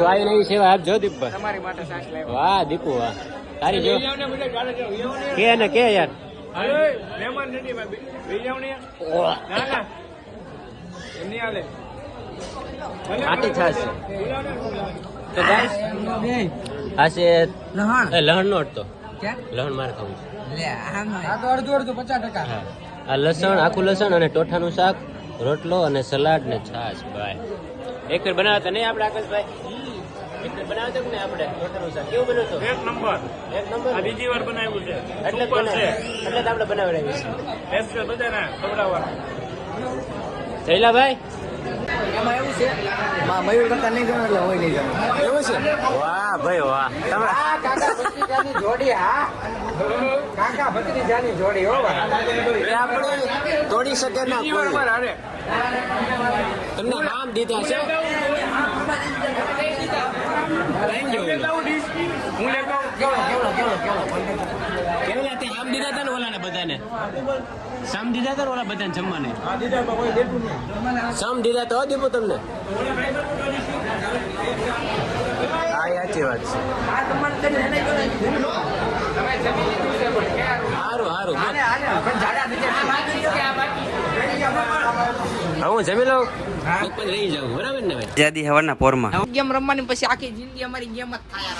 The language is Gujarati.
તું આવી નવી સેવા આપજો દીપક. તમારી માટે સાસ લાવ્યો. વાહ દીપુ વાહ. તારી જો કે ને કે યાર. મહેમાન નથી ભાઈ. ઓહ. ના ના એમની આલે આટી છાશ છે. તો ગાઈસ આ છે લહણ નો અડતો. લહણ મારે ખાવું છે. આ તો અડધું 50%. હા. આ લસણ, આખું લસણ અને ટોઠાનું શાક, રોટલો અને સલાડ ને છાશ. ભાઈ એક વાર બનાવતા નહીં આપણે આકાશભાઈ? એક વાર બનાવતા ને આપણે ટોઠાનું શાક કેવું બન્યું હતું? એક નંબર. એક નંબર. આ બીજી વાર બનાવ્યું છે. એટલે ઉપર છે. એટલે તો આપણે બનાવડાવીએ છીએ. સ્પેશિયલ બધાને ખવડાવવા. શૈલાભાઈ એમાં એવું છે મયુર કરતા નહીં ગમે એટલે હોય નહીં ગમે એવું છે. વાહ ભાઈ વાહ. તમે આ કાકા ભત્રીજાની જોડી. હા કાકા ભત્રીજાની જોડી હો ભાઈ. એ આપણે તોડી શકે ના કોઈ. અરે તમને નામ દીધા છે. હું લેતો કેવલા તે આમ દીધા હતા ને ઓલાને બધાને. સામ દીધા હતા ને ઓલા બધાને જમવાને. આ દીધા તો કોઈ દેતું નહીં. સામ દીધા તો દીપુ તમને. હા સાચી વાત છે. આ તમારે કરી એને જોડે તમે જમી લીધું છે પણ સારું સારું. આને પણ જાડા થઈ જાય. હું જમી લઉં પણ રહી જાઉં બરાબર ને ભાઈ. જાદી હવારના પોરમાં ગેમ રમવાની પછી આખી જિંદગી અમારી ગેમ જ થાય.